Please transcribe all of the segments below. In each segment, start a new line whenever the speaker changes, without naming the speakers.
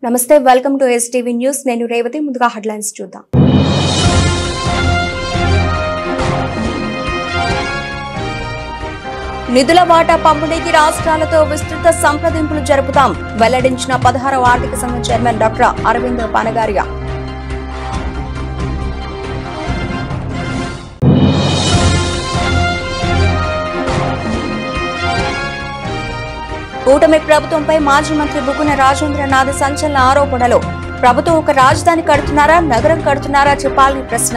నమస్తే welcome to STV news నేను రేవతి ముందుగా హెడ్లైన్స్ చూద్దాం నిధుల వాటా పంపిణీకి రాష్ట్రాలతో విస్తృత సంప్రదింపులు జరుపుతాం వెల్లడించిన 16వ ఆర్థిక సంఘం చైర్మన్ డాక్టర్ అరవింద్ పానగారియా కూటమి ప్రభుత్వంపై మాజీ మంత్రి బుగ్గన రాజేంద్రనాథ్ సంచలన ఆరోపణలు ప్రభుత్వం ఒక రాజధాని కడుతున్నారా నగరం కడుతున్నారా చెప్పాలని ప్రశ్న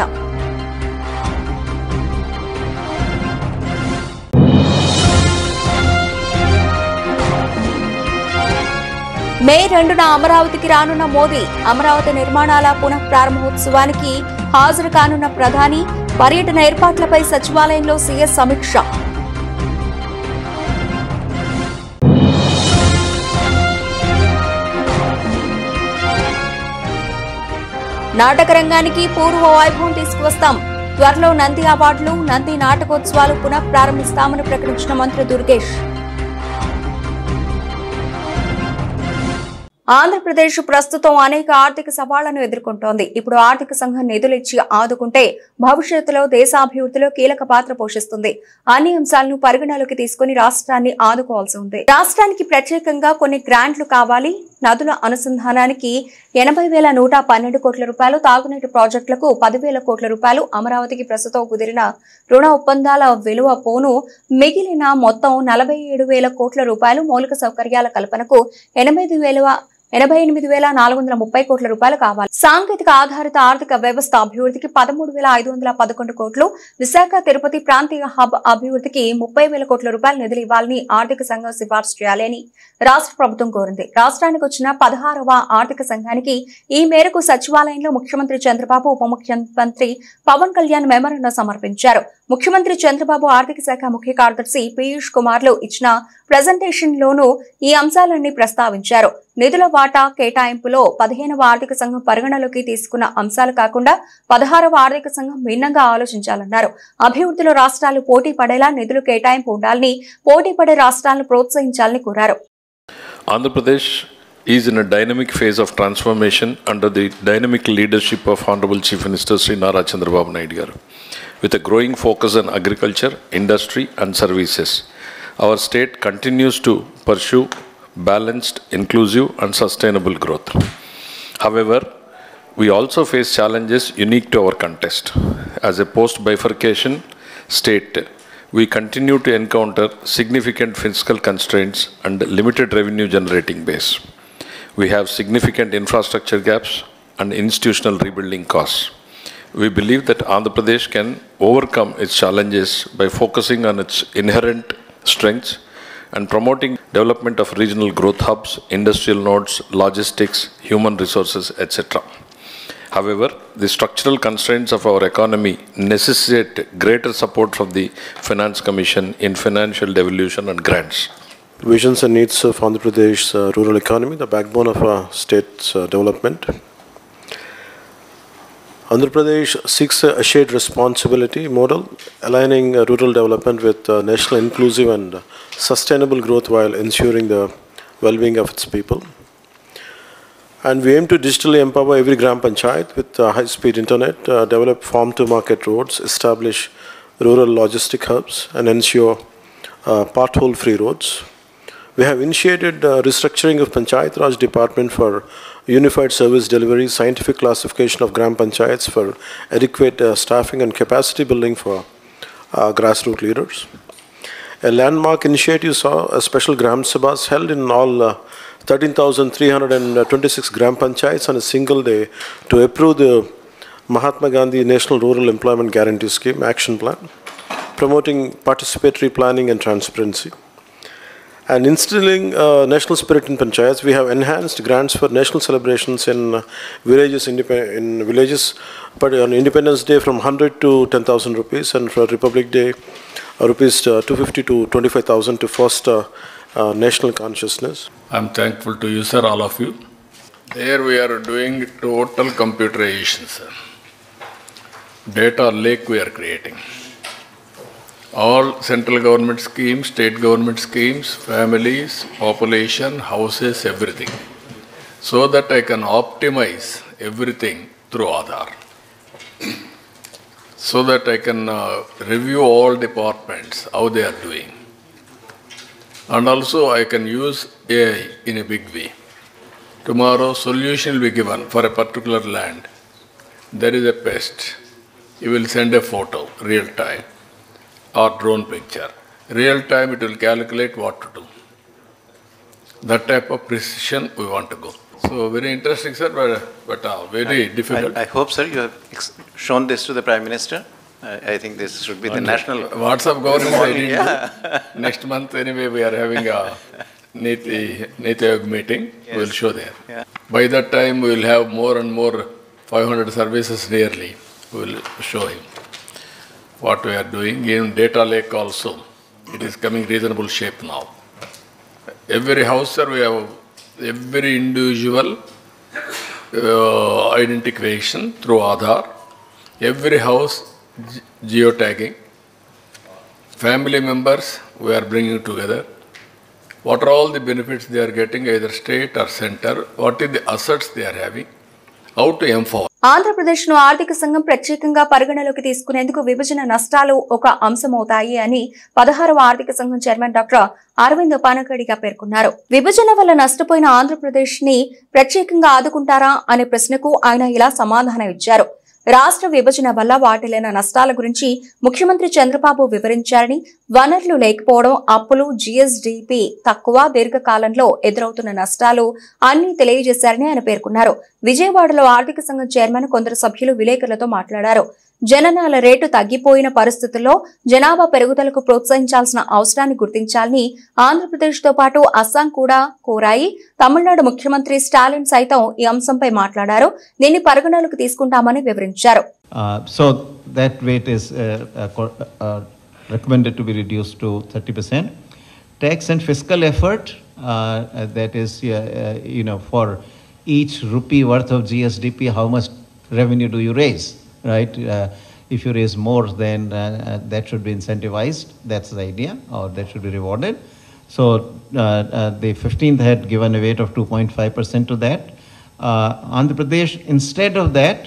మే 2న అమరావతికి రానున్న మోదీ అమరావతి నిర్మాణాల పునః ప్రారంభోత్సవానికి హాజరు కానున్న ప్రధాని పర్యటన ఏర్పాట్లపై సచివాలయంలో సీఎస్ సమీక్ష నాటక రంగానికి పూర్వ వైభవం తీసుకువస్తాం త్వరలో నంది అవార్డులు నంది నాటకోత్సవాలు పునః ప్రారంభిస్తామని ప్రకటించిన మంత్రి దుర్గేష్ ఆంధ్రప్రదేశ్ ప్రస్తుతం అనేక ఆర్థిక సవాళ్లను ఎదుర్కొంటోంది. ఇప్పుడు ఆర్థిక సంఘం నిధులిచ్చి ఆదుకుంటే భవిష్యత్తులో దేశాభివృద్ధిలో కీలక పాత్ర పోషిస్తుంది. అన్ని అంశాలను పరిగణలోకి తీసుకుని రాష్ట్రాన్ని ఆదుకోవాల్సి ఉంది. రాష్ట్రానికి ప్రత్యేకంగా కొన్ని గ్రాంట్లు కావాలి. నదుల అనుసంధానానికి 80,112 కోట్ల రూపాయలు, తాగునీటి ప్రాజెక్టులకు 10,000 కోట్ల రూపాయలు, అమరావతికి ప్రస్తుతం కుదిరిన రుణ ఒప్పందాల విలువ పోను మిగిలిన మొత్తం 47,000 కోట్ల రూపాయలు, మౌలిక సౌకర్యాల కల్పనకు 88,430 కోట్ల రూపాయలు కావాలి. సాంకేతిక ఆధారిత ఆర్థిక వ్యవస్థ అభివృద్ధికి 13,511 కోట్లు, విశాఖ తిరుపతి ప్రాంతీయ హబ్ అభివృద్ధికి 30,000 కోట్ల రూపాయలు నిధులు ఇవ్వాలని ఆర్థిక సంఘం సిఫార్సు చేయాలని రాష్ట్ర ప్రభుత్వం కోరింది. రాష్ట్రానికి వచ్చిన 16వ ఆర్థిక సంఘానికి ఈ మేరకు సచివాలయంలో ముఖ్యమంత్రి చంద్రబాబు, ఉప ముఖ్యమంత్రి పవన్ కళ్యాణ్ మెమోరాండం సమర్పించారు. ముఖ్యమంత్రి చంద్రబాబు, ఆర్థిక శాఖ ముఖ్య కార్యదర్శి పీయూష్ కుమార్లు ఇచ్చిన ప్రెజెంటేషన్ లోనూ ఈ అంశాలన్నీ ప్రస్తావించారు. నిధుల వాటా కేటాయింపులో 15వ ఆర్థిక సంఘం పరిగణలోకి తీసుకున్న అంశాలు కాకుండా 16వ ఆర్థిక సంఘం భిన్నంగా ఆలోచించాలన్నారు. అభివృద్ధిలో రాష్ట్రాలు పోటీ పడేలా నిధులు కేటాయింపు ఉండాలని, పోటీ పడే రాష్ట్రాలను ప్రోత్సహించాలని కోరారు.
Andhra Pradesh is in a dynamic phase of transformation under the dynamic leadership of Honorable Chief Minister Sri Nara Chandrababu Naidu garu. With a growing focus on agriculture, industry and services, our state continues to pursue balanced, inclusive and sustainable growth. However, we also face challenges unique to our context. As a post-bifurcation state, we continue to encounter significant fiscal constraints and limited revenue generating base. We have significant infrastructure gaps and institutional rebuilding costs. We believe that Andhra Pradesh can overcome its challenges by focusing on its inherent strengths and promoting development of regional growth hubs, industrial nodes, logistics, human resources, etc. However, the structural constraints of our economy necessitate greater support from the Finance Commission in financial devolution and grants.
Visions and needs of Andhra Pradesh rural economy, the backbone of our state's development. Andhra Pradesh seeks a shared responsibility model, aligning rural development with national inclusive and sustainable growth while ensuring the well-being of its people. And we aim to digitally empower every Gram Panchayat with high-speed internet, develop farm-to-market roads, establish rural logistic hubs, and ensure pothole-free roads. We have initiated restructuring of Panchayat Raj Department for unified service delivery, scientific classification of Gram Panchayats for adequate staffing and capacity building for grassroots leaders. A landmark initiative saw a special Gram Sabhas held in all 13,326 Gram Panchayats on a single day to approve the Mahatma Gandhi National Rural Employment Guarantee Scheme Action Plan, promoting participatory planning and transparency. And instilling national spirit in Panchayats, we have enhanced grants for national celebrations in villages, but on Independence Day from 100 to 10,000 rupees, and for Republic Day, rupees 250 to 25,000 to foster national consciousness.
I'm thankful to you, sir, all of you. There we are doing total computerization, sir. Data lake we are creating. All central government schemes, state government schemes, families, population, houses, everything. so that I can optimize everything through Aadhaar. So that I can review all departments, how they are doing. And also I can use AI in a big way. Tomorrow solution will be given for a particular land. There is a pest. You will send a photo, real time, or drone picture. Real time it will calculate what to do. That type of precision we want to go. So very interesting, sir, but very difficult.
I hope, sir, you have shown this to the Prime Minister. I think this should be the national...
WhatsApp government, I didn't
Yeah.
do. Next month, anyway, we are having a Niti Ayog meeting.
Yes.
We will show there.
Yeah.
By that time, we will have more and more 500 services nearly. We will show him what we are doing. In data lake also, it is coming reasonable shape now. Every house, sir, we have every individual identification through Aadhaar. Every house geotagging. Family members, we are bringing together. What are all the benefits they are getting, either state or center? What is the assets they are having? How to enforce?
Andhra Pradesh ను ఆర్థిక సంఘం ప్రత్యేకంగా పరిగణలోకి తీసుకునేందుకు విభజన నష్టాలు ఒక అంశమవుతాయి అని 16వ ఆర్థిక సంఘం చైర్మన్ డాక్టర్ అరవింద్ పానగడిగా పేర్కొన్నారు. విభజన వల్ల నష్టపోయిన ఆంధ్రప్రదేశ్ ని ప్రత్యేకంగా ఆదుకుంటారా అనే ప్రశ్నకు ఆయన ఇలా సమాధానం ఇచ్చారు. రాష్ట్ర విభజన వల్ల వాటిల్లిన నష్టాల గురించి ముఖ్యమంత్రి చంద్రబాబు వివరించారని, వనరులు లేకపోవడం, అప్పులు, జీఎస్డీపీ తక్కువ, దీర్ఘకాలంలో ఎదురవుతున్న నష్టాలు అన్ని తెలియజేశారని ఆయన పేర్కొన్నారు. విజయవాడలో ఆర్థిక సంఘం చైర్మన్ కొందరు సభ్యులు విలేకరులతో మాట్లాడారు. జననాల రేటు తగ్గిపోయిన పరిస్థితుల్లో జనాభా పెరుగుదలకు ప్రోత్సహించాల్సిన అవసరాన్ని గుర్తించాలని ఆంధ్రప్రదేశ్ తో పాటు అస్సాం కూడా కోరాయి. తమిళనాడు ముఖ్యమంత్రి స్టాలిన్ సైతం ఈ అంశంపై మాట్లాడారు. దీన్ని పరిగణలోకి తీసుకుంటామని వివరించారు.
So that rate is recommended to be reduced to 30%. Tax and fiscal effort, that is, for each rupee worth of GSDP, how much revenue do you raise? Right? If you raise more, then that should be incentivized. That's the idea, or that should be rewarded. So the 15th had given a weight of 2.5% to that. Andhra Pradesh, instead of that,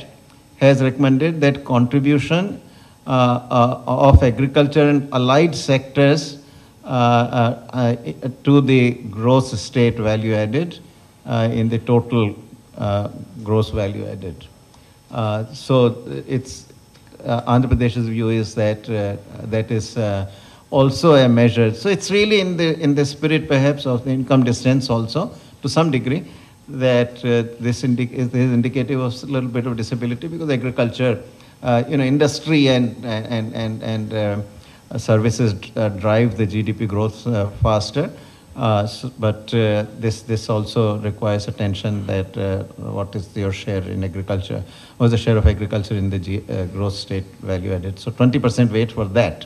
has recommended that contribution of agriculture and allied sectors to the gross state value added in the total gross value added. So it's Andhra Pradesh's view is that that is also a measure. So it's really in the spirit perhaps of the income distance also to some degree that this is indicative of a little bit of disability because agriculture, industry and services drive the GDP growth faster. But this also requires attention that what is your share in agriculture? What is the share of agriculture in the gross state value added? So 20% weight for that.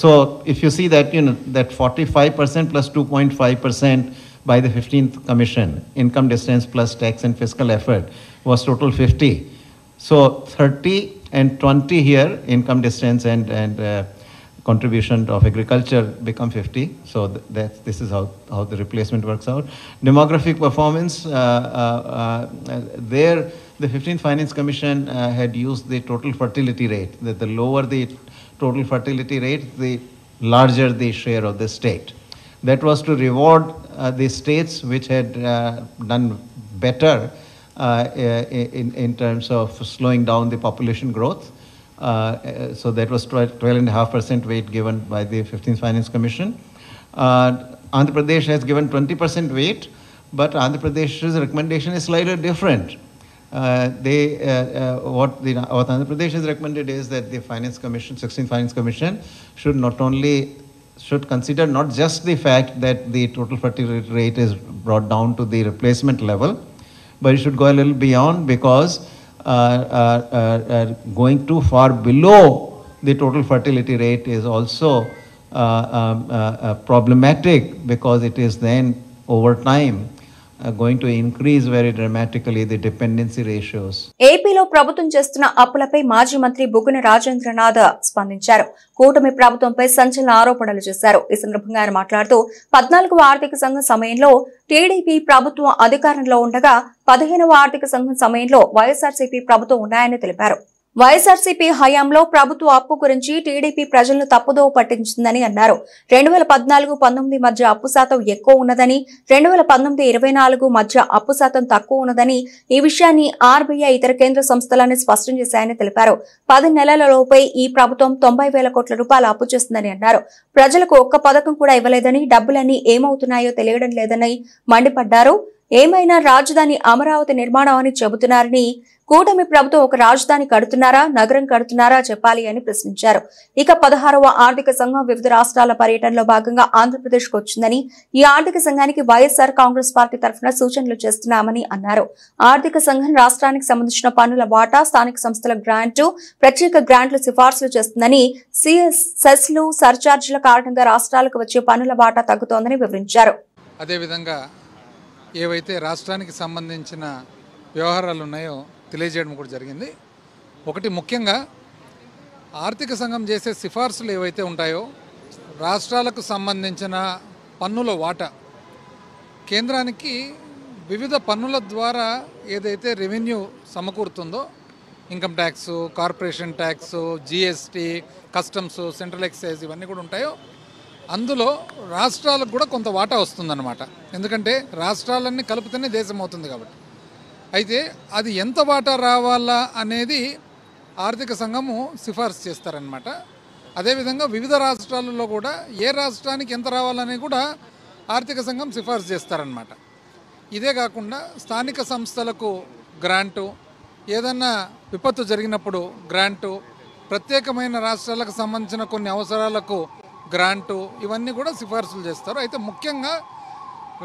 So if you see that, that 45% plus 2.5% by the 15th Commission, income distance plus tax and fiscal effort was total 50. So 30 and 20 here, income distance and contribution of agriculture become 50. So this is how the replacement works out. Demographic performance, there the 15th Finance Commission had used the total fertility rate. That the lower the total fertility rate, the larger the share of the state. That was to reward the states which had done better in terms of slowing down the population growth. So that was 12.5% weight given by the 15th Finance Commission. Andhra Pradesh has given 20% weight, but Andhra Pradesh's recommendation is slightly different. What Andhra Pradesh has recommended is that the Finance Commission, 16th Finance Commission, should consider not just the fact that the total fertility rate is brought down to the replacement level, but it should go a little beyond because going too far below the total fertility rate is also problematic because it is then over time going to increase very dramatically the dependency ratios.
ఏపీలో ప్రభుత్వం చేస్తున్న అప్పులపై మాజీ మంత్రి బుగ్గన రాజేంద్రనాథ్ స్పందించారు. కూటమి ప్రభుత్వంపై సంచలన ఆరోపణలు చేశారు. ఈ సందర్భంగా ఆయన మాట్లాడుతూ 14వ ఆర్థిక సంఘం సమయంలో టీడీపీ ప్రభుత్వం అధికారంలో ఉండగా 15వ ఆర్థిక సంఘం సమయంలో వైఎస్ఆర్సీపీ ప్రభుత్వం ఉన్నాయని తెలిపారు. వైఎస్ఆర్సీపీ హయాంలో ప్రభుత్వ అప్పు గురించి టీడీపీ ప్రజలను తప్పుదోవ పట్టించిందని అన్నారు. 2014-19 మధ్య అప్పు శాతం ఎక్కువ ఉన్నదని, 2019-24 మధ్య అప్పు శాతం తక్కువ ఉన్నదని, ఈ విషయాన్ని ఆర్బీఐ ఇతర కేంద్ర సంస్థలన్నీ స్పష్టం చేశాయని తెలిపారు. 10 నెలలలోపే ఈ ప్రభుత్వం 90,000 కోట్ల రూపాయలు అప్పు చేస్తుందని అన్నారు. ప్రజలకు ఒక్క పథకం కూడా ఇవ్వలేదని, డబ్బులన్నీ ఏమవుతున్నాయో తెలియడం లేదని మండిపడ్డారు. ఏమైనా రాజధాని అమరావతి నిర్మాణం అని చెబుతున్నారని, కూటమి ప్రభుత్వం ఒక రాజధాని కడుతున్నారా, నగరం కడుతున్నారా చెప్పాలి అని ప్రశ్నించారు. ఇక 16వ ఆర్థిక సంఘం వివిధ రాష్ట్రాల పర్యటనలో భాగంగా ఆంధ్రప్రదేశ్కు వచ్చిందని, ఈ ఆర్థిక సంఘానికి వైఎస్ఆర్ కాంగ్రెస్ పార్టీ తరఫున సూచనలు చేస్తున్నామని అన్నారు. ఆర్థిక సంఘం రాష్ట్రానికి సంబంధించిన పన్నుల వాటా, స్థానిక సంస్థల గ్రాంటు, ప్రత్యేక గ్రాంట్లు సిఫార్సులు చేస్తుందని, సెస్లు, సర్చార్జీల కారణంగా రాష్ట్రాలకు వచ్చే పన్నుల వాటా తగ్గుతోందని వివరించారు.
అదేవిధంగా ఏవైతే రాష్ట్రానికి సంబంధించిన వ్యవహారాలు ఉన్నాయో తెలియజేయడం కూడా జరిగింది. ఒకటి ముఖ్యంగా ఆర్థిక సంఘం చేసే సిఫార్సులు ఏవైతే ఉంటాయో రాష్ట్రాలకు సంబంధించిన పన్నుల వాటా కేంద్రానికి వివిధ పన్నుల ద్వారా ఏదైతే రెవెన్యూ సమకూరుతుందో, income tax, corporation tax, GST, customs, central excise ఇవన్నీ కూడా ఉంటాయో అందులో రాష్ట్రాలకు కూడా కొంత వాటా వస్తుందన్నమాట. ఎందుకంటే రాష్ట్రాలన్నీ కలిపితేనే దేశం అవుతుంది కాబట్టి. అయితే అది ఎంత వాటా రావాలా అనేది ఆర్థిక సంఘము సిఫార్సు చేస్తారనమాట. అదేవిధంగా వివిధ రాష్ట్రాలలో కూడా ఏ రాష్ట్రానికి ఎంత రావాలని కూడా ఆర్థిక సంఘం సిఫార్సు చేస్తారనమాట. ఇదే కాకుండా స్థానిక సంస్థలకు గ్రాంటు, ఏదన్నా విపత్తు జరిగినప్పుడు గ్రాంటు, ప్రత్యేకమైన రాష్ట్రాలకు సంబంధించిన కొన్ని అవసరాలకు గ్రాంటు, ఇవన్నీ కూడా సిఫార్సులు చేస్తారు. అయితే ముఖ్యంగా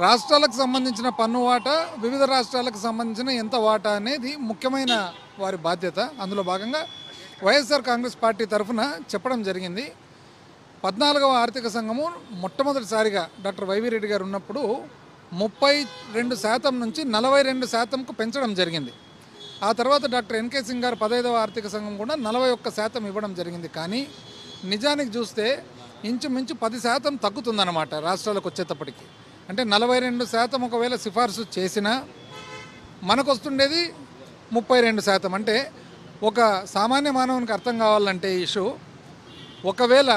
రాష్ట్రాలకు సంబంధించిన పన్ను వాటా, వివిధ రాష్ట్రాలకు సంబంధించిన ఎంత వాటా అనేది ముఖ్యమైన వారి బాధ్యత. అందులో భాగంగా వైఎస్ఆర్ కాంగ్రెస్ పార్టీ తరఫున చెప్పడం జరిగింది. 14వ ఆర్థిక సంఘము మొట్టమొదటిసారిగా డాక్టర్ వైవి రెడ్డి గారు ఉన్నప్పుడు 32% నుంచి 42%కు పెంచడం జరిగింది. ఆ తర్వాత డాక్టర్ ఎన్కే సింగ్ గారు 15వ ఆర్థిక సంఘం కూడా 41% ఇవ్వడం జరిగింది. కానీ నిజానికి చూస్తే ఇంచుమించు 10% తగ్గుతుందన్నమాట రాష్ట్రాలకు వచ్చేటప్పటికి. అంటే 42% ఒకవేళ సిఫార్సు చేసినా మనకు వస్తుండేది 32%. అంటే ఒక సామాన్య మానవునికి అర్థం కావాలంటే ఈ ఇష్యూ, ఒకవేళ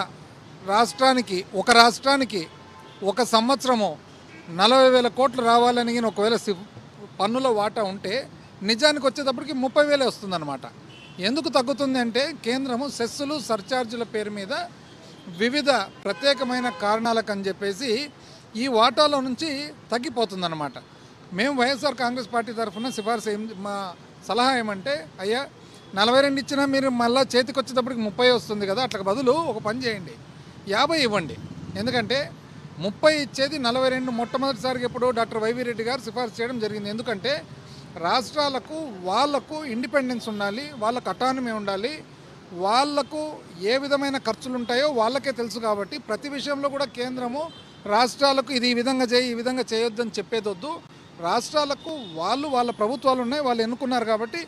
ఒక రాష్ట్రానికి ఒక సంవత్సరము 40,000 కోట్లు రావాలని ఒకవేళ పన్నుల వాటా ఉంటే నిజానికి వచ్చేటప్పటికి 30,000 వస్తుందన్నమాట. ఎందుకు తగ్గుతుంది అంటే కేంద్రము సెస్సులు, సర్చార్జీల పేరు మీద వివిధ ప్రత్యేకమైన కారణాలకు అని చెప్పేసి ఈ వాటాలో నుంచి తగ్గిపోతుందన్నమాట. మేము వైఎస్ఆర్ కాంగ్రెస్ పార్టీ తరఫున సిఫార్సు మా సలహా ఏమంటే, అయ్యా 42 ఇచ్చినా మీరు మళ్ళీ చేతికి వచ్చేటప్పటికి 30 వస్తుంది కదా, అట్లా బదులు ఒక పని చేయండి, 50 ఇవ్వండి. ఎందుకంటే 30 ఇచ్చేది 42 మొట్టమొదటిసారిగా ఎప్పుడు డాక్టర్ వైవి రెడ్డి గారు సిఫార్సు చేయడం జరిగింది. ఎందుకంటే రాష్ట్రాలకు వాళ్లకు ఇండిపెండెన్స్ ఉండాలి, వాళ్ళకు అటానమీ ఉండాలి, వాళ్లకు ఏ విధమైన ఖర్చులు ఉంటాయో వాళ్ళకే తెలుసు. కాబట్టి ప్రతి విషయంలో కూడా కేంద్రము రాష్ట్రాలకు ఇది ఈ విధంగా చేయి, ఈ విధంగా చేయొద్దని చెప్పేదొద్దు. రాష్ట్రాలకు వాళ్ళ ప్రభుత్వాలు ఉన్నాయి, వాళ్ళు ఎన్నుకున్నారు కాబట్టి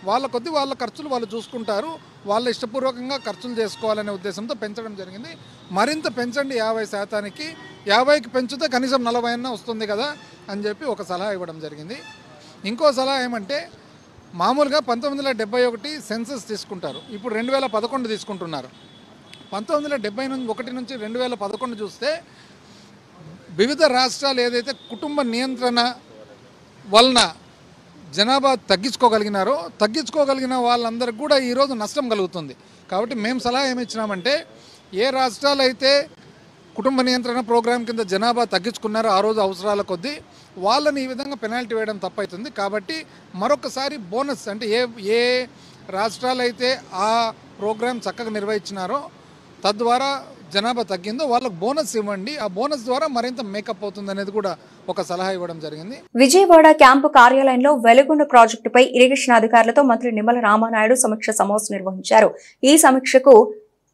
వాళ్ళ కొద్ది వాళ్ళ ఖర్చులు వాళ్ళు చూసుకుంటారు, వాళ్ళ ఇష్టపూర్వకంగా ఖర్చులు చేసుకోవాలనే ఉద్దేశంతో పెంచడం జరిగింది. మరింత పెంచండి 50%కి, 50కి పెంచితే కనీసం 40 అన్నా వస్తుంది కదా అని చెప్పి ఒక సలహా ఇవ్వడం జరిగింది. ఇంకో సలహా ఏమంటే, మామూలుగా 1971 సెన్సస్ తీసుకుంటారు, ఇప్పుడు 2011 తీసుకుంటున్నారు. 1971 నుంచి 2011 చూస్తే వివిధ రాష్ట్రాలు ఏదైతే కుటుంబ నియంత్రణ వలన జనాభా తగ్గించుకోగలిగిన వాళ్ళందరికీ కూడా ఈరోజు నష్టం కలుగుతుంది. కాబట్టి మేము సలహా ఏమి ఇచ్చినామంటే, ఏ రాష్ట్రాలు అయితే కుటుంబ నియంత్రణ ప్రోగ్రాం కింద జనాభా తగ్గించుకున్నారో ఆ రోజు అవసరాల కొద్దీ వాళ్ళని ఈ విధంగా పెనాల్టీ వేయడం తప్పవుతుంది. కాబట్టి మరొకసారి బోనస్, అంటే ఏ రాష్ట్రాలు అయితే ఆ ప్రోగ్రాం చక్కగా నిర్వహించినారో తద్వారా జనాభా తగ్గిందో వాళ్ళకు బోనస్ ఇవ్వండి, ఆ బోనస్ ద్వారా మరింత మేకప్ అవుతుంది అనేది కూడా ఒక సలహా ఇవ్వడం జరిగింది.
విజయవాడ క్యాంపు కార్యాలయంలో వెలుగొండ ప్రాజెక్టుపై ఇరిగేషన్ అధికారులతో మంత్రి నిమ్మల రామానాయుడు సమీక్ష సమావేశం నిర్వహించారు. ఈ సమీక్షకు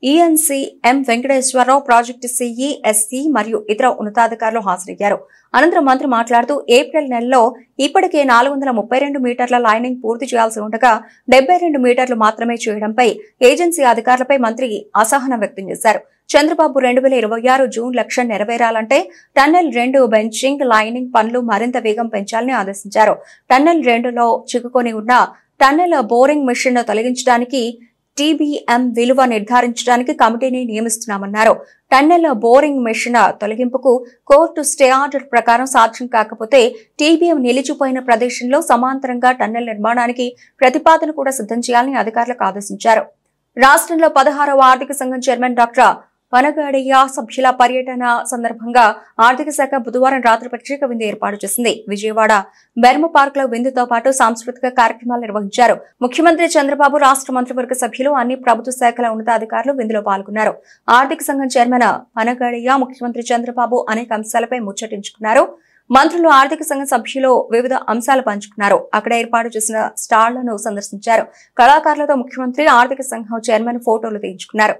ఈఎన్సీ ఎం వెంకటేశ్వరరావు, ప్రాజెక్టు సిఈ, ఎస్సీ మరియు ఇతర ఉన్నతాధికారులు హాజరయ్యారు. అనంతరం మంత్రి మాట్లాడుతూ ఏప్రిల్ నెలలో ఇప్పటికే 432 మీటర్ల లైనింగ్ పూర్తి చేయాల్సి ఉండగా 72 మీటర్లు మాత్రమే చేయడంపై ఏజెన్సీ అధికారులపై మంత్రి అసహనం వ్యక్తం చేశారు. చంద్రబాబు 2026 జూన్ లక్ష్యం నెరవేరాలంటే టన్నెల్ 2 బెంచింగ్, లైనింగ్ పనులు మరింత వేగం పెంచాలని ఆదేశించారు. టన్నెల్ 2లో చిక్కుకొని ఉన్న టన్నెల్ బోరింగ్ మిషన్ తొలగించడానికి టీబీఎం విలువ నిర్ధారించడానికి కమిటీని నియమిస్తున్నామన్నారు. టన్నెల్ బోరింగ్ మెషిన్ తొలగింపుకు కోర్టు స్టే ఆర్డర్ ప్రకారం సాధ్యం కాకపోతే టీబీఎం నిలిచిపోయిన ప్రదేశంలో సమాంతరంగా టన్నెల్ నిర్మాణానికి ప్రతిపాదన కూడా సిద్ధం చేయాలని అధికారులకు ఆదేశించారు. రాష్ట్రంలో 16వ ఆర్థిక సంఘం చైర్మన్ డాక్టర్ పనగాడియా సభ్యుల పర్యటన సందర్భంగా ఆర్థిక శాఖ బుధవారం రాత్రి ప్రత్యేక విందు ఏర్పాటు చేసింది. విజయవాడ బెర్మ పార్క్ లో విందుతో పాటు సాంస్కృతిక కార్యక్రమాలు నిర్వహించారు. ముఖ్యమంత్రి చంద్రబాబు, రాష్ట్ర మంత్రివర్గ సభ్యులు, అన్ని ప్రభుత్వ శాఖల ఉన్నతాధికారులు విందులో పాల్గొన్నారు. ఆర్థిక సంఘం చైర్మన్ పనగాడియా ముఖ్యమంత్రి చంద్రబాబు అనేక అంశాలపై ముచ్చటించుకున్నారు. మంత్రులు, ఆర్థిక సంఘం సభ్యులు వివిధ అంశాలు పంచుకున్నారు. అక్కడ ఏర్పాటు చేసిన స్టాళ్లను సందర్శించారు. కళాకారులతో ముఖ్యమంత్రి, ఆర్థిక సంఘం చైర్మన్ ఫోటోలు తీయించుకున్నారు.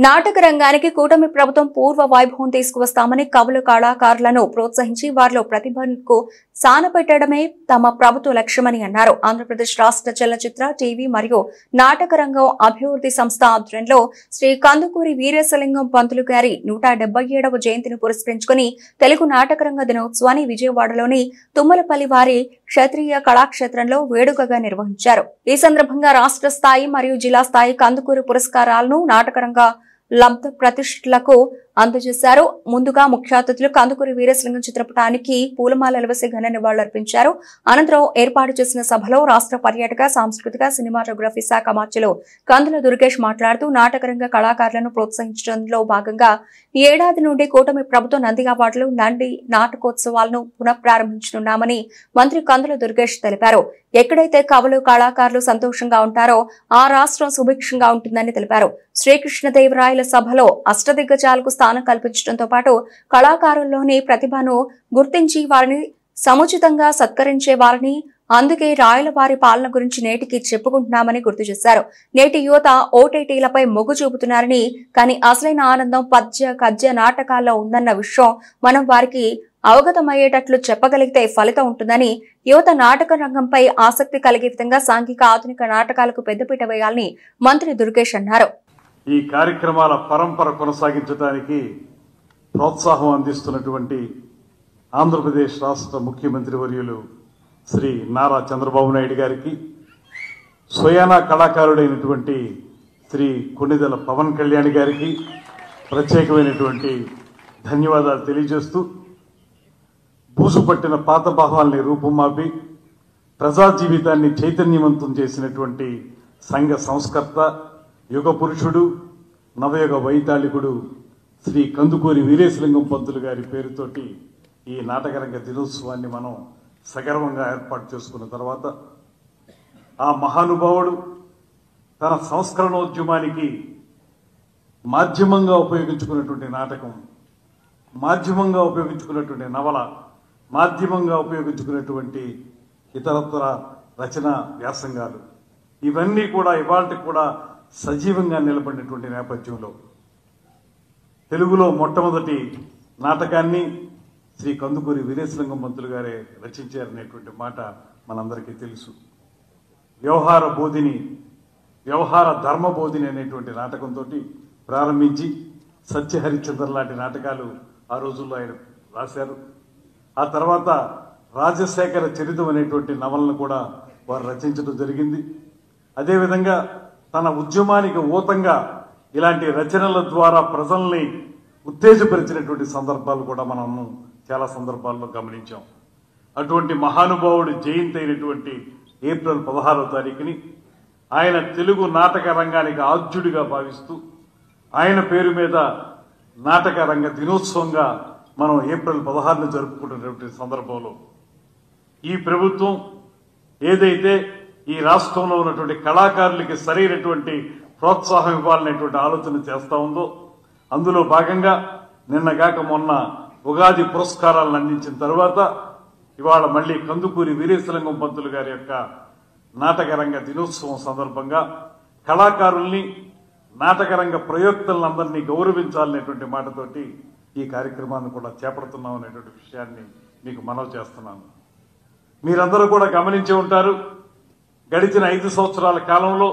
నాటక రంగానికి కూటమి ప్రభుత్వం పూర్వ వైభవం తీసుకువస్తామని, కవులు, కళాకారులను ప్రోత్సహించి వారిలో ప్రతిభకు సానపెట్టడమే తమ ప్రభుత్వ లక్ష్యమని అన్నారు. ఆంధ్రప్రదేశ్ రాష్ట్ర చలనచిత్ర, టీవీ మరియు నాటక రంగం అభివృద్ధి సంస్థ ఆధ్వర్యంలో శ్రీ కందుకూరి వీరేశలింగం పంతులు గారి 177వ జయంతిని పురస్కరించుకుని తెలుగు నాటక రంగ దినోత్సవాన్ని విజయవాడలోని తుమ్మలపల్లి వారి క్షత్రియ కళాక్షేత్రంలో వేడుకగా నిర్వహించారు. ఈ సందర్భంగా రాష్ట్ర స్థాయి మరియు జిల్లా స్థాయి కందుకూరి పురస్కారాలను నాటకరంగ లబ్ధ ప్రతిష్ఠలకు అందజేశారు. ముందుగా ముఖ్య అతిథులు కందుకూరి వీరేశలింగం చిత్రపటానికి పూలమాలలు వేసి ఘన నివాళులర్పించారు. అనంతరం ఏర్పాటు చేసిన సభలో రాష్ట్ర పర్యాటక, సాంస్కృతిక, సినిమాటోగ్రఫీ శాఖ మంత్రులు కందుల దుర్గేష్ మాట్లాడుతూ నాటకరంగ కళాకారులను ప్రోత్సహించడంలో భాగంగా ఈ ఏడాది నుండి కూటమి ప్రభుత్వం నంది అవార్డులు, నంది నాటకోత్సవాలను పునఃప్రారంభించనున్నామని మంత్రి కందుల దుర్గేష్ తెలిపారు. ఎక్కడైతే కవులు, కళాకారులు సంతోషంగా ఉంటారో ఆ రాష్ట్రం సుభిక్షంగా ఉంటుందని తెలిపారు. శ్రీకృష్ణదేవరాయల సభలో అష్టదిగ్గజాలకు స్థానం కల్పించడంతో పాటు కళాకారుల్లోని ప్రతిభను గుర్తించి వారిని సముచితంగా సత్కరించే వారిని, అందుకే రాయల వారి పాలన గురించి నేటికి చెప్పుకుంటున్నామని గుర్తు చేశారు. నేటి యువత ఓటీటీలపై మొగ్గు చూపుతున్నారని, కానీ అసలైన ఆనందం పద్య, గద్య నాటకాల్లో ఉందన్న విషయం మనం వారికి అవగతమయ్యేటట్లు చెప్పగలిగితే ఫలితం ఉంటుందని, యువత నాటక రంగంపై ఆసక్తి కలిగే విధంగా సాంఘిక, ఆధునిక నాటకాలకు పెద్దపీట వేయాలని మంత్రి దుర్గేష్ అన్నారు.
ఈ కార్యక్రమాల పరంపర కొనసాగించడానికి ప్రోత్సాహం అందిస్తున్నటువంటి ఆంధ్రప్రదేశ్ రాష్ట్ర ముఖ్యమంత్రి వర్యులు శ్రీ నారా చంద్రబాబు నాయుడు గారికి, స్వయానా కళాకారుడైనటువంటి శ్రీ కొణిదెల పవన్ కళ్యాణ్ గారికి ప్రత్యేకమైనటువంటి ధన్యవాదాలు తెలియజేస్తూ, బూజు పట్టిన పాత భావాల్ని రూపుమాపి ప్రజా జీవితాన్ని చైతన్యవంతం చేసినటువంటి సంఘ సంస్కర్త, యుగ పురుషుడు, నవయుగ వైతాళికుడు శ్రీ కందుకూరి వీరేశలింగం పంతులు గారి పేరుతోటి ఈ నాటకరంగ దినోత్సవాన్ని మనం సగర్వంగా ఏర్పాటు చేసుకున్న తర్వాత, ఆ మహానుభావుడు తన సంస్కరణోద్యమానికి మాధ్యమంగా ఉపయోగించుకున్నటువంటి నాటకం, మాధ్యమంగా ఉపయోగించుకున్నటువంటి నవల, మాధ్యమంగా ఉపయోగించుకున్నటువంటి ఇతరత్ర రచన వ్యాసంగాలు, ఇవన్నీ కూడా ఇవాళకి కూడా సజీవంగా నిలబడినటువంటి నేపథ్యంలో తెలుగులో మొట్టమొదటి నాటకాన్ని శ్రీ కందుకూరి వీరేశలింగం పంతులు గారే రచించారనేటువంటి మాట మనందరికీ తెలుసు. వ్యవహార బోధిని, వ్యవహార ధర్మ బోధిని అనేటువంటి నాటకంతో ప్రారంభించి సత్యహరిచంద్ర లాంటి నాటకాలు ఆ రోజుల్లో ఆయన రాశారు. ఆ తర్వాత రాజశేఖర చరితం అనేటువంటి నవలను కూడా వారు రచించడం జరిగింది. అదేవిధంగా తన ఉద్యమానికి ఊతంగా ఇలాంటి రచనల ద్వారా ప్రజల్ని ఉత్తేజపరిచినటువంటి సందర్భాలు కూడా మనము చాలా సందర్భాల్లో గమనించాం. అటువంటి మహానుభావుడి జయంతి అయినటువంటి ఏప్రిల్ 16వ తారీఖుని ఆయన తెలుగు నాటక రంగానికి ఆద్యుడిగా భావిస్తూ ఆయన పేరు మీద నాటక రంగ దినోత్సవంగా మనం ఏప్రిల్ 16ని జరుపుకుంటున్నటువంటి సందర్భంలో ఈ ప్రభుత్వం ఏదైతే ఈ రాష్ట్రంలో ఉన్నటువంటి కళాకారులకి సరైనటువంటి ప్రోత్సాహం ఇవ్వాలనేటువంటి ఆలోచన చేస్తూ ఉందో అందులో భాగంగా నిన్నగాక మొన్న ఉగాది పురస్కారాలను అందించిన తర్వాత ఇవాళ మళ్లీ కందుకూరి వీరేశలింగం పంతులు గారి యొక్క నాటక రంగ దినోత్సవం సందర్భంగా కళాకారుల్ని నాటకరంగ ప్రయోక్తలందరినీ గౌరవించాలనేటువంటి మాటతోటి ఈ కార్యక్రమాన్ని కూడా చేపడుతున్నాం అనేటువంటి విషయాన్ని మీకు మనవి చేస్తున్నాను. మీరందరూ కూడా గమనించి ఉంటారు, గడిచిన 5 సంవత్సరాల కాలంలో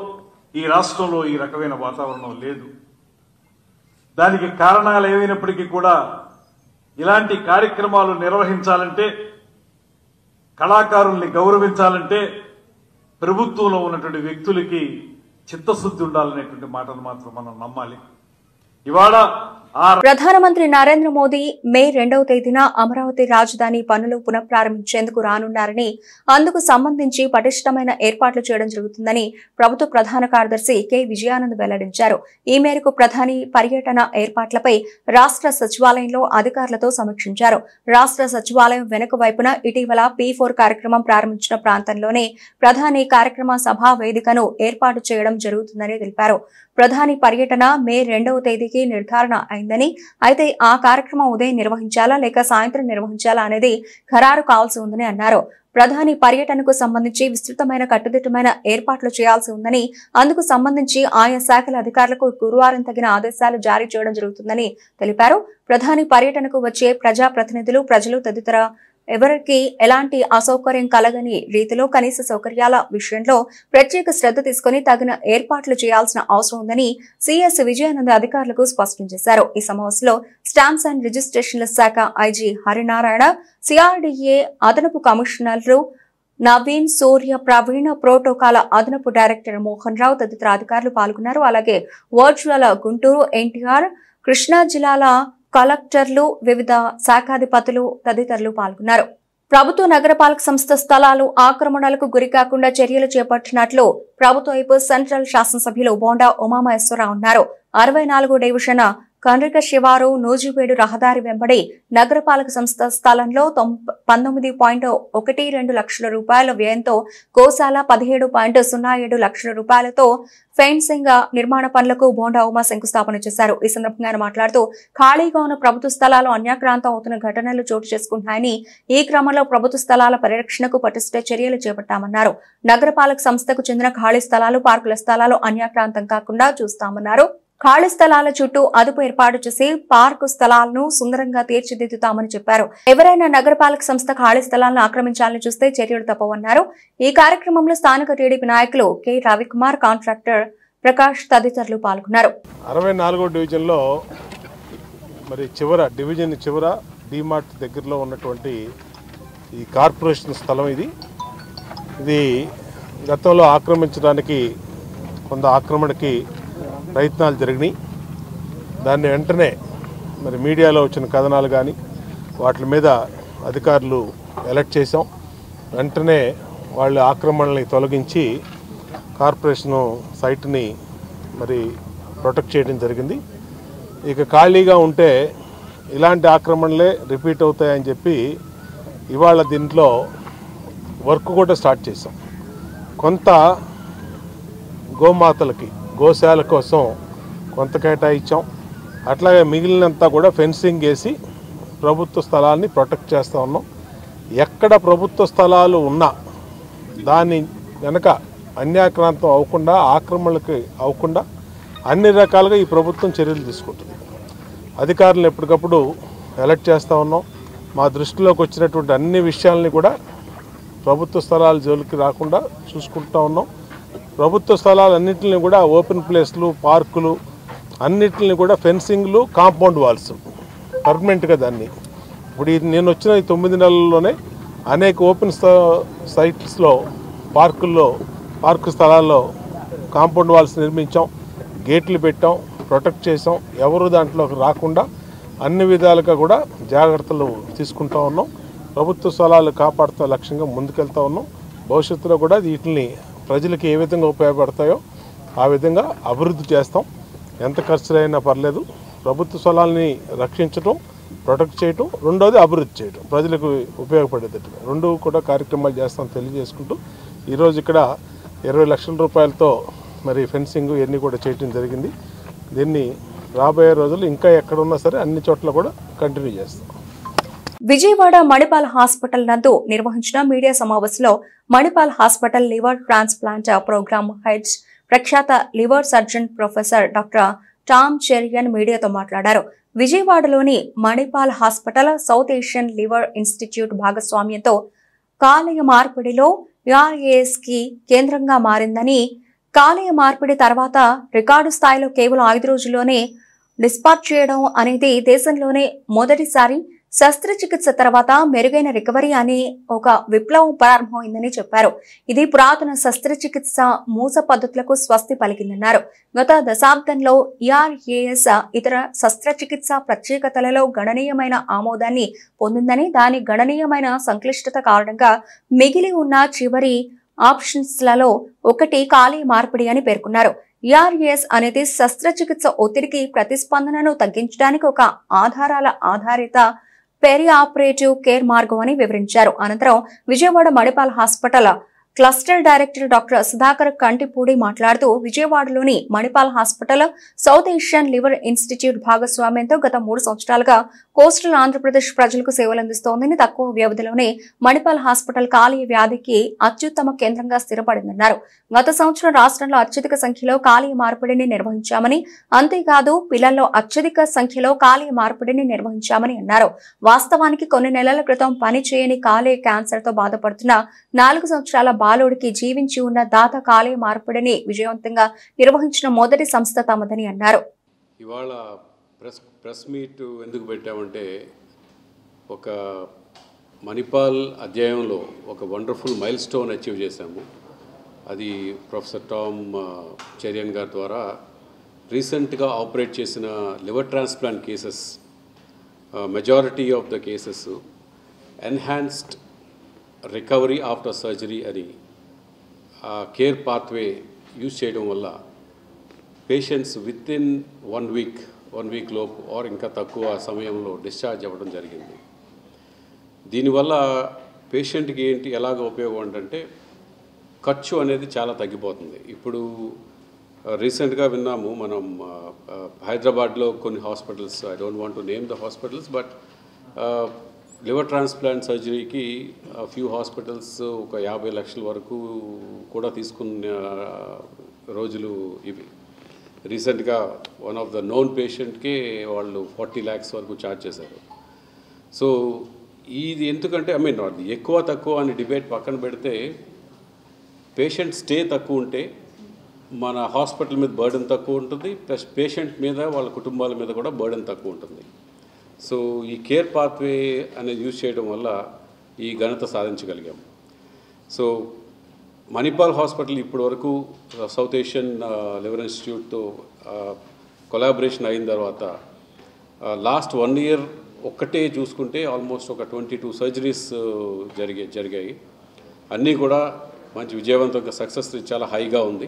ఈ రాష్ట్రంలో ఈ రకమైన వాతావరణం లేదు. దానికి కారణాలు ఏమైనప్పటికీ కూడా ఇలాంటి కార్యక్రమాలు నిర్వహించాలంటే, కళాకారుల్ని గౌరవించాలంటే ప్రభుత్వంలో ఉన్నటువంటి వ్యక్తులకి చిత్తశుద్ధి ఉండాలనేటువంటి మాటను మాత్రం మనం నమ్మాలి. ఇవాళ
ప్రధానమంత్రి నరేంద్ర మోదీ మే 2వ తేదీన అమరావతి రాజధాని పనులు పునఃప్రారంభించేందుకు రానున్నారని, అందుకు సంబంధించి పటిష్టమైన ఏర్పాట్లు చేయడం జరుగుతుందని ప్రభుత్వ ప్రధాన కార్యదర్శి కె విజయానంద్ వెల్లడించారు. ఈ మేరకు ప్రధాని పర్యటన ఏర్పాట్లపై రాష్ట్ర సచివాలయంలో అధికారులతో సమీక్షించారు. రాష్ట్ర సచివాలయం వెనుక వైపున ఇటీవల P4 కార్యక్రమం ప్రారంభించిన ప్రాంతంలోనే ప్రధాని కార్యక్రమ సభా వేదికను ఏర్పాటు చేయడం జరుగుతుందని తెలిపారు. ప్రధాని పర్యటన మే 2వ తేదీకి నిర్ధారణ అయిందని, అయితే ఆ కార్యక్రమం ఉదయం నిర్వహించాలా లేక సాయంత్రం నిర్వహించాలా అనేది ఖరారు కావాల్సి ఉందని అన్నారు. ప్రధాని పర్యటనకు సంబంధించి విస్తృతమైన కట్టుదిట్టమైన ఏర్పాట్లు చేయాల్సి ఉందని, అందుకు సంబంధించి ఆయా శాఖల అధికారులకు గురువారం తగిన ఆదేశాలు జారీ చేయడం జరుగుతుందని తెలిపారు. ప్రధాని పర్యటనకు వచ్చే ప్రజాప్రతినిధులు, ప్రజలు తదితర ఎవరికి ఎలాంటి అసౌకర్యం కలగని రీతిలో కనీస సౌకర్యాల విషయంలో ప్రత్యేక శ్రద్ధ తీసుకుని తగిన ఏర్పాట్లు చేయాల్సిన అవసరం ఉందని సిఎస్ విజయానంద్ అధికారులకు స్పష్టం చేశారు. ఈ సమావేశంలో స్టాంప్స్ అండ్ రిజిస్ట్రేషన్ల శాఖ ఐజీ హరినారాయణ, సిఆర్డీఏ అదనపు కమిషనర్లు నవీన్, సూర్య, ప్రవీణ, ప్రోటోకాల్ అదనపు డైరెక్టర్ మోహన్ రావు తదితర అధికారులు పాల్గొన్నారు. అలాగే వర్చువల్ గుంటూరు, ఎన్టీఆర్, కృష్ణా జిల్లాల కలెక్టర్లు, వివిధ శాఖాధిపతులు తదితరులు పాల్గొన్నారు. ప్రభుత్వ నగరపాలక సంస్థ స్థలాలు ఆక్రమణలకు గురికాకుండా చర్యలు చేపట్టినట్లు ప్రభుత్వ వైపు సెంట్రల్ శాసనసభ్యులు బోండా ఉమామహేశ్వరరావు అన్నారు. 64వ డివిజన్ కండ్రిక శివారు నూజివీడు రహదారి వెంబడి నగరపాలక సంస్థ స్థలంలో 19.12 లక్షల రూపాయల వ్యయంతో గోశాల, 17.07 లక్షల రూపాయలతో ఫెన్సింగ్ నిర్మాణ పనులకు బోండా ఉమా శంకుస్థాపన చేశారు. ఈ సందర్భంగా ఆయన మాట్లాడుతూ ఖాళీగా ఉన్న ప్రభుత్వ స్థలాలు అన్యాక్రాంతం అవుతున్న ఘటనలు చోటు చేసుకుంటున్నాయని, ఈ క్రమంలో ప్రభుత్వ స్థలాల పరిరక్షణకు పటిష్ట చర్యలు చేపట్టామన్నారు. నగరపాలక సంస్థకు చెందిన ఖాళీ స్థలాలు, పార్కుల స్థలాలు అన్యాక్రాంతం కాకుండా చూస్తామన్నారు. ఖాళీ స్థలాల చుట్టూ అదుపు ఏర్పాటు చేసి పార్కు స్థలాలను సుందరంగా తీర్చిదిద్దుతామని చెప్పారు. ఎవరైనా నగరపాలక సంస్థ ఖాళీ స్థలాలను ఆక్రమించాలని చూస్తే చర్యలు తప్పవన్నారు. ఈ కార్యక్రమంలో స్థానిక టీడీపీ నాయకులు కె రవికుమార్, కాంట్రాక్టర్ ప్రకాష్ తదితరులు పాల్గొన్నారు.
64వ డివిజన్లో మరి డివిజన్ చివర డిమార్ట్ దగ్గరలో ఉన్నటువంటి ఈ కార్పొరేషన్ స్థలం ఇది గతంలో ఆక్రమించడానికి కొంత ఆక్రమణకి ప్రయత్నాలు జరిగినాయి. దాన్ని వెంటనే మరి మీడియాలో వచ్చిన కథనాలు కానీ వాటి మీద అధికారులు అలర్ట్ చేశాం. వెంటనే వాళ్ళ ఆక్రమణల్ని తొలగించి కార్పొరేషను సైట్ని మరి ప్రొటెక్ట్ చేయడం జరిగింది. ఇక ఖాళీగా ఉంటే ఇలాంటి ఆక్రమణలే రిపీట్ అవుతాయని చెప్పి ఇవాళ దీంట్లో వర్క్ కూడా స్టార్ట్ చేశాం. కొంత గోమాతలకి, గోశాల కోసం కొంత కేటాయించాం. అట్లాగే మిగిలినంతా కూడా ఫెన్సింగ్ వేసి ప్రభుత్వ స్థలాన్ని ప్రొటెక్ట్ చేస్తూ ఉన్నాం. ఎక్కడ ప్రభుత్వ స్థలాలు ఉన్నా దాని వెనక అన్యాక్రాంతం అవ్వకుండా, ఆక్రమణలకి అవ్వకుండా అన్ని రకాలుగా ఈ ప్రభుత్వం చర్యలు తీసుకుంటుంది. అధికారులను ఎప్పటికప్పుడు అలర్ట్ చేస్తూ ఉన్నాం. మా దృష్టిలోకి వచ్చినటువంటి అన్ని విషయాలని కూడా ప్రభుత్వ స్థలాల జోలికి రాకుండా చూసుకుంటూ ఉన్నాం. ప్రభుత్వ స్థలాలన్నింటినీ కూడా ఓపెన్ ప్లేస్లు, పార్కులు, అన్నిటిని కూడా ఫెన్సింగ్లు, కాంపౌండ్ వాల్స్ పర్మనెంట్గా దాన్ని ఇప్పుడు నేను వచ్చిన ఈ 9 నెలల్లోనే అనేక ఓపెన్ సైట్స్లో, పార్కు స్థలాల్లో కాంపౌండ్ వాల్స్ నిర్మించాం, గేట్లు పెట్టాం, ప్రొటెక్ట్ చేసాం. ఎవరు దాంట్లోకి రాకుండా అన్ని విధాలుగా కూడా జాగ్రత్తలు తీసుకుంటూ ఉన్నాం. ప్రభుత్వ స్థలాలు కాపాడుతున్న లక్ష్యంగా ముందుకెళ్తూ ఉన్నాం. భవిష్యత్తులో కూడా వీటిని ప్రజలకు ఏ విధంగా ఉపయోగపడతాయో ఆ విధంగా అభివృద్ధి చేస్తాం. ఎంత ఖర్చులైనా పర్లేదు. ప్రభుత్వ స్థలాల్ని రక్షించడం, ప్రొటెక్ట్ చేయటం, రెండోది అభివృద్ధి చేయటం, ప్రజలకు ఉపయోగపడేటట్టుగా రెండు కూడా కార్యక్రమాలు చేస్తాం తెలియజేసుకుంటూ ఈరోజు ఇక్కడ 20 లక్షల రూపాయలతో మరి ఫెన్సింగ్ ఇవన్నీ కూడా చేయటం జరిగింది. దీన్ని రాబోయే రోజులు ఇంకా ఎక్కడున్నా సరే అన్ని చోట్ల కూడా కంటిన్యూ చేస్తాం.
విజయవాడ మణిపాల్ హాస్పిటల్ నందు నిర్వహించిన మీడియా సమావేశంలో Manipal hospital liver transplant program head ప్రఖ్యాత liver surgeon professor doctor Tom Cherian మీడియాతో మాట్లాడారు. విజయవాడలోని Manipal hospital South Asian liver institute భాగస్వామ్యంతో కాలేయ మార్పిడిలో యుఆర్ఏఎస్ కి కేంద్రంగా మారిందని, కాలేయ మార్పిడి తర్వాత రికార్డు స్థాయిలో కేవలం 5 రోజుల్లోనే డిస్పార్చ్ చేయడం అనేది దేశంలోనే మొదటిసారి. శస్త్రచికిత్స తర్వాత మెరుగైన రికవరీ అనే ఒక విప్లవం ప్రారంభమైందని చెప్పారు. ఇది పురాతన శస్త్రచికిత్స మూస పద్ధతులకు స్వస్తి పలికిందన్నారు. గత దశాబ్దంలో ఈఆర్ఏఎస్ ఇతర శస్త్రచికిత్స ప్రత్యేకతలలో గణనీయమైన ఆమోదాన్ని పొందిందని, దాని గణనీయమైన సంక్లిష్టత కారణంగా మిగిలి ఉన్న చివరి ఆప్షన్స్లలో ఒకటి కాలేయ మార్పిడి అని పేర్కొన్నారు. ఈఆర్ఏఎస్ అనేది శస్త్రచికిత్స ఒత్తిడికి ప్రతిస్పందనను తగ్గించడానికి ఒక ఆధారిత పెరి ఆపరేటివ్ కేర్ మార్గం అని వివరించారు. అనంతరం Vijayawada Manipal hospital cluster director doctor Sudhakar Kantipudi మాట్లాడుతూ, విజయవాడలోని Manipal hospital South Asian liver institute భాగస్వామ్యంతో గత 3 సంవత్సరాలుగా కోస్టల్ ఆంధ్రప్రదేశ్ ప్రజలకు సేవలందిస్తోందని, తక్కువ వ్యవధిలోనే మణిపాల్ హాస్పిటల్ కాలేయ వ్యాధికి అత్యుత్తమ కేంద్రంగా స్థిరపడిందన్నారు. గత సంవత్సరం రాష్ట్రంలో అత్యధిక సంఖ్యలో కాలేయ మార్పిడిని నిర్వహించామని, అంతేకాదు పిల్లల్లో అత్యధిక సంఖ్యలో కాలేయ మార్పిడిని నిర్వహించామని అన్నారు. వాస్తవానికి కొన్ని నెలల క్రితం పని చేయని కాలేయ క్యాన్సర్ తో బాధపడుతున్న 4 సంవత్సరాల బాలుడికి జీవించి ఉన్న దాత కాలేయ మార్పిడిని విజయవంతంగా నిర్వహించిన మొదటి సంస్థ తమదని అన్నారు.
ఇవాళ ప్రెస్ మీట్ ఎందుకు పెట్టామంటే, ఒక మణిపాల్ అధ్యాయంలో ఒక వండర్ఫుల్ మైల్ స్టోన్ అచీవ్ చేశాము. అది ప్రొఫెసర్ టామ్ చెరియన్ గారి ద్వారా రీసెంట్గా ఆపరేట్ చేసిన liver transplant cases, majority of the cases enhanced recovery after surgery అని ఆ కేర్ పాత్వే యూజ్ చేయడం వల్ల పేషెంట్స్ విత్ ఇన్ 1 వీక్ లోపు ఆర్ ఇంకా తక్కువ సమయంలో డిశ్చార్జ్ అవ్వడం జరిగింది. దీనివల్ల పేషెంట్కి ఎలాగ ఉపయోగం అంటే, ఖర్చు అనేది చాలా తగ్గిపోతుంది. ఇప్పుడు రీసెంట్గా విన్నాము మనం హైదరాబాద్లో కొన్ని hospitals, I don't want to name the hospitals, but liver transplant సర్జరీకి ఫ్యూ హాస్పిటల్స్ ఒక 50 లక్షల వరకు కూడా తీసుకున్న రోజులు ఇవి. రీసెంట్గా వన్ ఆఫ్ ద నోన్ పేషెంట్కి వాళ్ళు 40 lakhs వరకు ఛార్జ్ చేశారు. సో ఇది ఎందుకంటే అది ఎక్కువ తక్కువ అని డిబేట్ పక్కన పెడితే, పేషెంట్ స్టే తక్కువ ఉంటే మన హాస్పిటల్ మీద బర్డెన్ తక్కువ ఉంటుంది, ప్లస్ పేషెంట్ మీద వాళ్ళ కుటుంబాల మీద కూడా బర్డెన్ తక్కువ ఉంటుంది. సో ఈ కేర్ పాత్వే అనేది యూజ్ చేయడం వల్ల ఈ ఘనత సాధించగలిగాము. సో మణిపాల్ హాస్పిటల్ ఇప్పటి వరకు సౌత్ ఏషియన్ లివర్ ఇన్స్టిట్యూట్తో కొలాబరేషన్ అయిన తర్వాత లాస్ట్ 1 year ఒక్కటే చూసుకుంటే ఆల్మోస్ట్ ఒక 22 సర్జరీస్ జరిగాయి. అన్నీ కూడా మంచి విజయవంతంగా సక్సెస్ రేట్ చాలా హైగా ఉంది.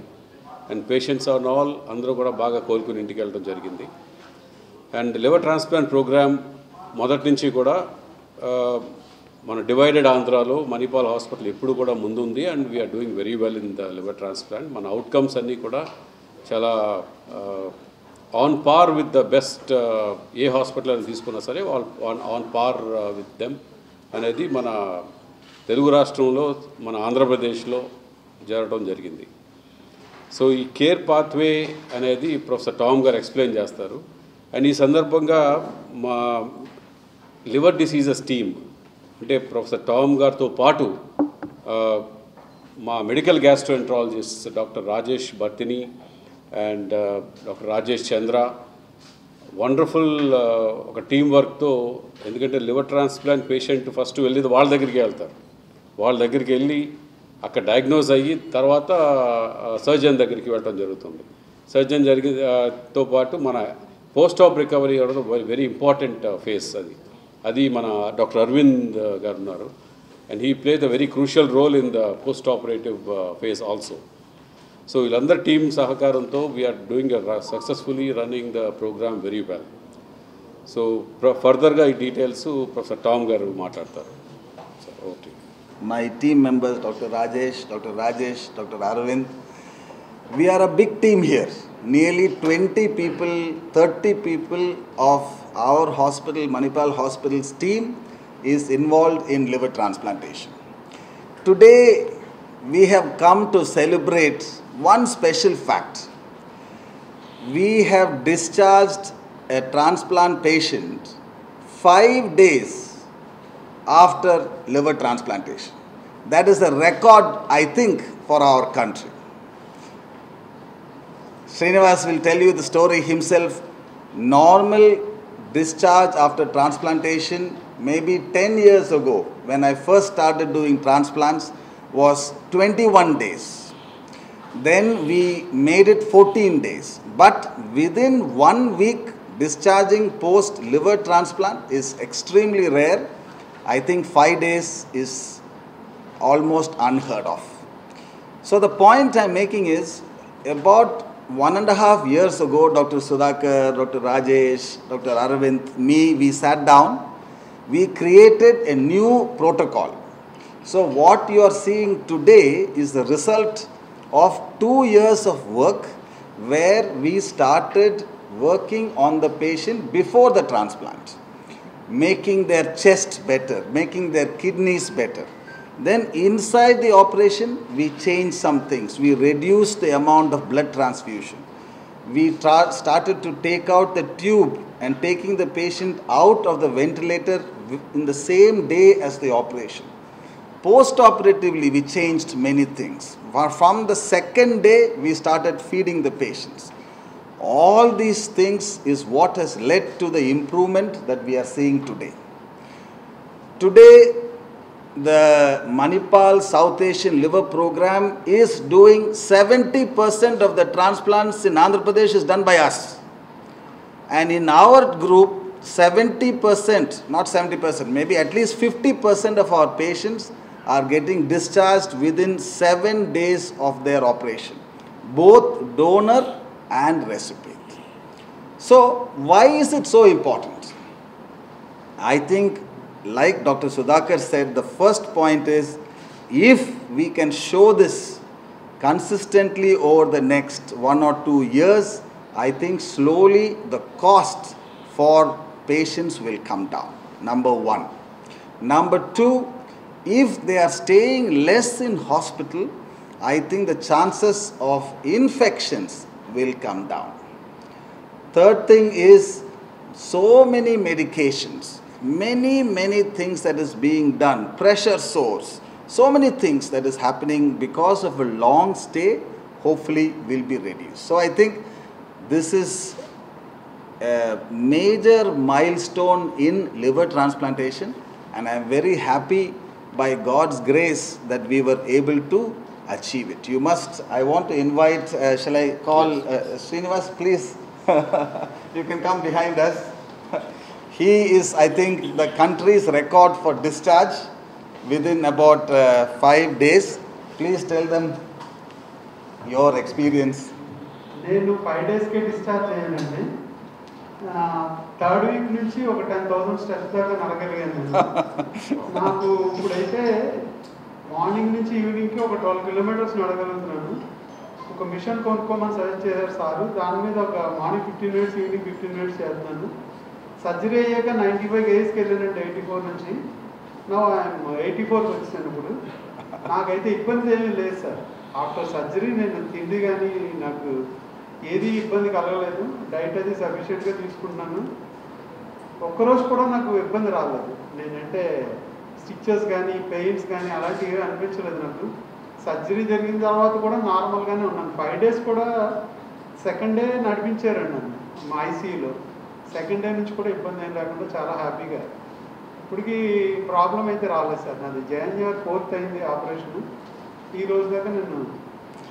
అండ్ పేషెంట్స్ ఆర్ ఆల్ అందరూ కూడా బాగా కోలుకుని ఇంటికి వెళ్ళడం జరిగింది. అండ్ లివర్ ట్రాన్స్ప్లాంట్ ప్రోగ్రామ్ మొదటి నుంచి కూడా మన డివైడెడ్ ఆంధ్రాలో మణిపాల్ హాస్పిటల్ ఎప్పుడు కూడా ముందుంది. And we are doing very well in the liver transplant. మన అవుట్కమ్స్ అన్నీ కూడా చాలా on par with the best. ఏ హాస్పిటల్ అని తీసుకున్నా సరే ఆన్ పార్ విత్ దెమ్ అనేది మన తెలుగు రాష్ట్రంలో, మన ఆంధ్రప్రదేశ్లో జరగడం జరిగింది. సో ఈ కేర్ పాత్వే అనేది ప్రొఫెసర్ టామ్ గారు ఎక్స్ప్లెయిన్ చేస్తారు. అండ్ ఈ సందర్భంగా మా లివర్ డిసీజెస్ టీమ్ అంటే ప్రొఫెసర్ టామ్ గారితో పాటు మా మెడికల్ గ్యాస్ట్రోఎంట్రాలజిస్ట్ డాక్టర్ రాజేష్ బర్తిని and doctor Rajesh Chandra wonderful ఒక టీం వర్క్తో. ఎందుకంటే లివర్ ట్రాన్స్ప్లాంట్ పేషెంట్ ఫస్ట్ వెళ్ళేది వాళ్ళ దగ్గరికి వెళ్తారు. వాళ్ళ దగ్గరికి వెళ్ళి అక్కడ డయాగ్నోజ్ అయ్యి తర్వాత సర్జన్ దగ్గరికి వెళ్ళడం జరుగుతుంది. సర్జన్ తో పాటు మన పోస్ట్ ఆప్ రికవరీ అవడం వెరీ ఇంపార్టెంట్ ఫేస్. అది మన డాక్టర్ అరవింద్ గారు ఉన్నారు. And he plays a very crucial role in the post operative phase also. So వీళ్ళందరి టీం సహకారంతో we are doing successfully running the programme very well. So ఫర్దర్గా ఈ details professor Tom గారు మాట్లాడతారు. Okay.
My team members, Dr. Rajesh, Dr. Arvind, we are a big team here. Nearly 20 people, 30 people of our hospital, Manipal Hospital's team is involved in liver transplantation. Today, we have come to celebrate one special fact. We have discharged a transplant patient 5 days after liver transplantation. That is a record, I think, for our country. Srinivas will tell you the story himself. Normal discharge after transplantation, maybe 10 years ago, when I first started doing transplants, was 21 days. Then we made it 14 days. But within 1 week, discharging post liver transplant is extremely rare. I think 5 days is almost unheard of. So the point I'm making is, about 1.5 years ago, Dr. Sudhakar, Dr. Rajesh, Dr. Arvind, me, we sat down, we created a new protocol. So what you are seeing today is the result of 2 years of work where we started working on the patient before the transplant, making their chest better, making their kidneys better. Then inside the operation, we changed some things. We reduced the amount of blood transfusion. We started to take out the tube and taking the patient out of the ventilator in the same day as the operation. Post-operatively, we changed many things. From the second day, we started feeding the patients. All these things is what has led to the improvement that we are seeing today. Today, the Manipal South Asian Liver Program is doing 70% of the transplants in Andhra Pradesh is done by us. And in our group, 70%, not 70%, maybe at least 50% of our patients are getting discharged within 7 days of their operation, both donor and recipient. So why is it so important? I think, like Dr. Sudhakar said, the first point is, if we can show this consistently over the next 1 or 2 years, I think slowly the cost for patients will come down, number one. Number two, if they are staying less in hospital, I think the chances of infections will come down. Third thing is, so many medications, many things that is being done, pressure sores, so many things that is happening because of a long stay, hopefully will be reduced. So I think this is a major milestone in liver transplantation, and I am very happy by God's grace that we were able to achieve it. You must, I want to invite, shall I call Srinivas, please? You can come behind us. He is, I think, the country's record for discharge within about 5 days. Please tell them your experience.
నేను 5 daysకే discharge అయ్యానండి. Third week నుంచి ఒక 10,000 steps దాకా నడగలిగాను. నాకు ఇప్పుడైతే morning నుంచి ఈవినింగ్కి ఒక 12 kilometres నడగలుగుతున్నాను. ఒక మిషన్ కొనుక్కోమని సజెస్ట్ చేశారు సారు. దాని మీద ఒక మార్నింగ్ 15 మినిట్స్, ఈవినింగ్ 15 మినిట్స్ చేస్తున్నాను. సర్జరీ అయ్యాక 95 కేజీస్కి వెళ్ళానండి 84 నుంచి. నా 84కి వచ్చాను. ఇప్పుడు నాకైతే ఇబ్బంది ఏమీ లేదు సార్. ఆఫ్టర్ సర్జరీ నేను తిండి కానీ నాకు ఏది ఇబ్బంది కలగలేదు. డైట్ అది సఫిషియెంట్గా తీసుకుంటున్నాను. ఒక్కరోజు కూడా నాకు ఇబ్బంది రాలేదు. నేనంటే స్టిచెస్ కానీ పెయిన్స్ కానీ అలాంటివి అనిపించలేదు నాకు. సర్జరీ జరిగిన తర్వాత కూడా నార్మల్గానే ఉన్నాను. 5 days కూడా సెకండ్ డే నడిపించారండి నన్ను మా ఐసీయూలో. సెకండ్ డే నుంచి కూడా ఇబ్బంది ఏం లేకుండా చాలా హ్యాపీగా. ఇప్పటికీ ప్రాబ్లం అయితే రాలేదు సార్. నాది January 4th అయింది ఆపరేషన్. ఈ రోజు దాకా నేను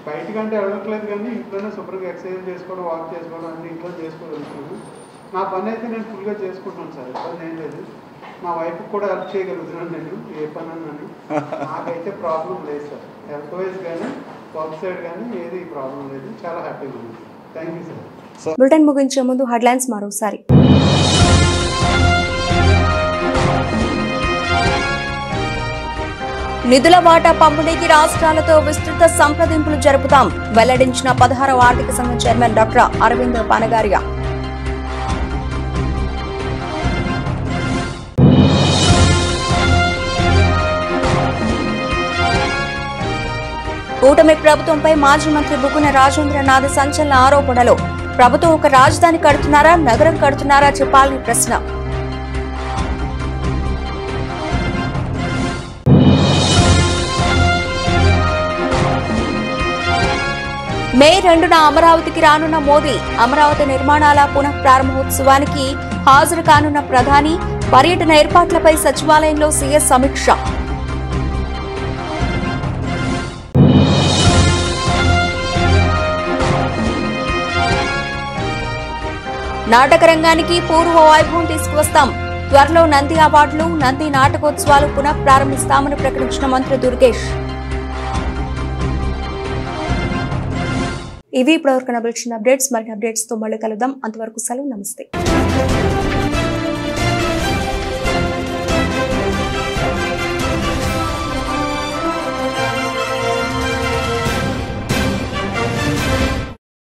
బయటకంటే వెళ్ళట్లేదు, కానీ ఇంట్లోనే శుభ్రంగా ఎక్సర్సైజ్ చేసుకోవడం, వాక్ చేసుకోవడం అన్ని ఇంట్లో చేసుకోగలుగుతున్నాను. నా పని అయితే నేను ఫుల్గా చేసుకుంటాను సార్, ఇబ్బంది ఏం లేదు. మా వైఫ్కి కూడా హెల్ప్ చేయగలుగుతున్నాను నేను, ఏ పని అన్నాను. నాకైతే ప్రాబ్లం లేదు సార్, హెల్త్ వైజ్ కానీ వర్క్ సైడ్ కానీ ఏది ప్రాబ్లం లేదు. చాలా హ్యాపీగా ఉంది. Thank you sir.
బులెటిన్ ముగించే ముందు హెడ్లైన్స్ మరోసారి. నిధుల వాటా పంపిణీకి రాష్ట్రాలతో విస్తృత సంప్రదింపులు జరుపుతాం వెల్లడించిన 16వ ఆర్థిక సంఘం చైర్మన్ డాక్టర్ అరవింద్ పానగారియా. కూటమి ప్రభుత్వంపై మాజీ మంత్రి బుగ్గన రాజేంద్రనాథ్ సంచలన ఆరోపణలు. ప్రభుత్వం ఒక రాజధాని కడుతున్నారా, నగరం కడుతున్నారా చెప్పాలని ప్రశ్న. మే 2న అమరావతికి రానున్న మోదీ. అమరావతి నిర్మాణాల పునః ప్రారంభోత్సవానికి హాజరు కానున్న ప్రధాని. పర్యటన ఏర్పాట్లపై సచివాలయంలో సీఎస్ సమీక్ష. నాటక రంగానికి పూర్వ వైభవం తీసుకువస్తాం. త్వరలో నంది అవార్డులు, నంది నాటకోత్సవాలు పునః ప్రారంభిస్తామని ప్రకటించిన మంత్రి దుర్గేష్. ఇవి ఇప్పటివరకు నా బులెటిన్ అప్డేట్స్. మరిన్ని అప్డేట్స్ తో మళ్ళీ కలుద్దాం. అంతవరకు సెలవు, నమస్తే.